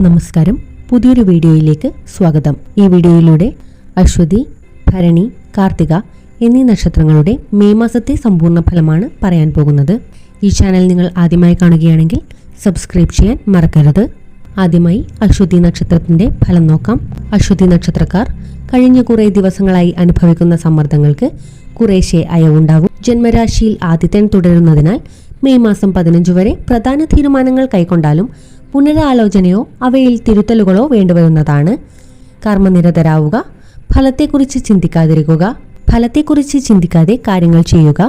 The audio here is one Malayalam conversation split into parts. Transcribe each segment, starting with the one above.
നമസ്കാരം, പുതിയൊരു വീഡിയോയിലേക്ക് സ്വാഗതം. ഈ വീഡിയോയിലൂടെ അശ്വതി, ഭരണി, കാർത്തിക എന്നീ നക്ഷത്രങ്ങളുടെ മെയ് മാസത്തെ സമ്പൂർണ്ണ ഫലമാണ് പറയാൻ പോകുന്നത്. ഈ ചാനൽ നിങ്ങൾ ആദ്യമായി കാണുകയാണെങ്കിൽ സബ്സ്ക്രൈബ് ചെയ്യാൻ മറക്കരുത്. ആദ്യമായി അശ്വതി നക്ഷത്രത്തിന്റെ ഫലം നോക്കാം. അശ്വതി നക്ഷത്രക്കാർ കഴിഞ്ഞ കുറേ ദിവസങ്ങളായി അനുഭവിക്കുന്ന സമ്മർദ്ദങ്ങൾക്ക് കുറേശ്ശെ അയവുണ്ടാവും. ജന്മരാശിയിൽ ആദിത്യൻ തുടരുന്നതിനാൽ മെയ് മാസം 15 വരെ പ്രധാന തീരുമാനങ്ങൾ കൈക്കൊണ്ടാലും പുനരാലോചനയോ അവയിൽ തിരുത്തലുകളോ വേണ്ടിവരുന്നതാണ്. കർമ്മനിരതരാവുക. ഫലത്തെക്കുറിച്ച് ചിന്തിക്കാതെ കാര്യങ്ങൾ ചെയ്യുക.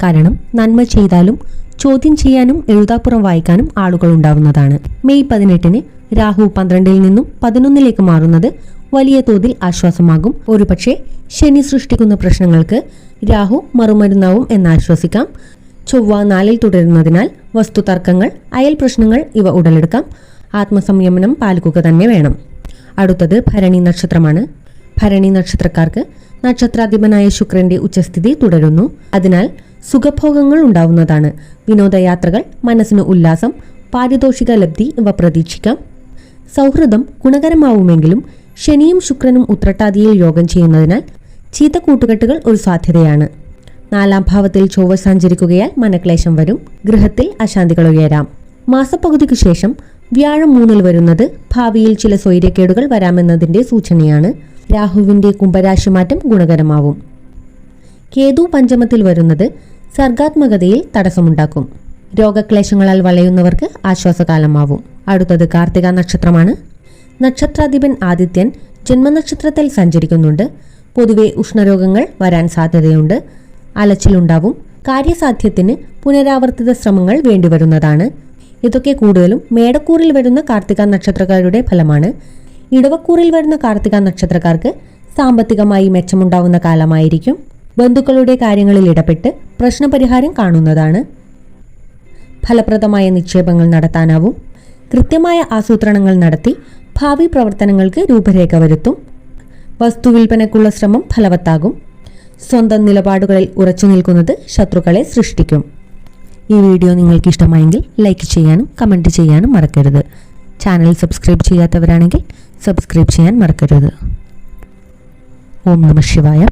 കാരണം നന്മ ചെയ്താലും ചോദ്യം ചെയ്യാനും എഴുതാപ്പുറം വായിക്കാനും ആളുകൾ ഉണ്ടാവുന്നതാണ്. മെയ് 18 രാഹു 12-ൽ നിന്നും 11-ലേക്ക് മാറുന്നത് വലിയ തോതിൽ ആശ്വാസമാകും. ഒരുപക്ഷെ ശനി സൃഷ്ടിക്കുന്ന പ്രശ്നങ്ങൾക്ക് രാഹു മറുമരുന്നാവും എന്നാശ്വസിക്കാം. ചൊവ്വ 4-ൽ തുടരുന്നതിനാൽ വസ്തുതർക്കങ്ങൾ, അയൽ പ്രശ്നങ്ങൾ ഇവ ഉടലെടുക്കാം. ആത്മസംയമനം പാലിക്കുക തന്നെ വേണം. അടുത്തത് ഭരണി നക്ഷത്രമാണ്. ഭരണി നക്ഷത്രക്കാർക്ക് നക്ഷത്രാധിപനായ ശുക്രന്റെ ഉച്ചസ്ഥിതി തുടരുന്നു. അതിനാൽ സുഖഭോഗങ്ങൾ ഉണ്ടാവുന്നതാണ്. വിനോദയാത്രകൾ, മനസ്സിന് ഉല്ലാസം, പാരിതോഷിക ലബ്ധി ഇവ പ്രതീക്ഷിക്കാം. സൗഹൃദം ഗുണകരമാവുമെങ്കിലും ശനിയും ശുക്രനും ഉത്രട്ടാതിയിൽ യോഗം ചെയ്യുന്നതിനാൽ ചീത്ത കൂട്ടുകെട്ടുകൾ ഒരു സാധ്യതയാണ്. 4-ാം ഭാവത്തിൽ ചൊവ്വ സഞ്ചരിക്കുകയാൽ മനക്ലേശം വരും. ഗൃഹത്തിൽ അശാന്തികൾ ഉയരാം. മാസപ്പകുതിക്കു ശേഷം വ്യാഴം 3-ൽ വരുന്നത് ഭാവിയിൽ ചില സ്വൈര്യക്കേടുകൾ വരാമെന്നതിന്റെ സൂചനയാണ്. രാഹുവിന്റെ കുംഭരാശി മാറ്റം ഗുണകരമാവും. കേതു 5-ത്തിൽ വരുന്നത് സർഗാത്മകതയിൽ തടസ്സമുണ്ടാക്കും. രോഗക്ലേശങ്ങളാൽ വലയുന്നവർക്ക് ആശ്വാസകാലമാവും. അടുത്തത് കാർത്തിക നക്ഷത്രമാണ്. നക്ഷത്രാധിപൻ ആദിത്യൻ ജന്മനക്ഷത്രത്തിൽ സഞ്ചരിക്കുന്നുണ്ട്. പൊതുവെ ഉഷ്ണരോഗങ്ങൾ വരാൻ സാധ്യതയുണ്ട്. അലച്ചിലുണ്ടാവും. കാര്യസാധ്യത്തിന് പുനരാവർത്തിത ശ്രമങ്ങൾ വേണ്ടിവരുന്നതാണ്. ഇതൊക്കെ കൂടുതലും മേടക്കൂറിൽ വരുന്ന കാർത്തിക നക്ഷത്രക്കാരുടെ ഫലമാണ്. ഇടവക്കൂറിൽ വരുന്ന കാർത്തിക നക്ഷത്രക്കാർക്ക് സാമ്പത്തികമായി മെച്ചമുണ്ടാവുന്ന കാലമായിരിക്കും. ബന്ധുക്കളുടെ കാര്യങ്ങളിൽ ഇടപെട്ട് പ്രശ്നപരിഹാരം കാണുന്നതാണ്. ഫലപ്രദമായ നിക്ഷേപങ്ങൾ നടത്താനാവും. കൃത്യമായ ആസൂത്രണങ്ങൾ നടത്തി ഭാവി പ്രവർത്തനങ്ങൾക്ക് രൂപരേഖ വരുത്തും. വസ്തുവിൽപ്പനയ്ക്കുള്ള ശ്രമം ഫലവത്താകും. സ്വന്തം നിലപാടുകളിൽ ഉറച്ചു നിൽക്കുന്നത് ശത്രുക്കളെ സൃഷ്ടിക്കും. ഈ വീഡിയോ നിങ്ങൾക്ക് ഇഷ്ടമായെങ്കിൽ ലൈക്ക് ചെയ്യാനും കമൻറ്റ് ചെയ്യാനും മറക്കരുത്. ചാനൽ സബ്സ്ക്രൈബ് ചെയ്യാത്തവരാണെങ്കിൽ സബ്സ്ക്രൈബ് ചെയ്യാൻ മറക്കരുത്. ഓം നമഃ ശിവായ.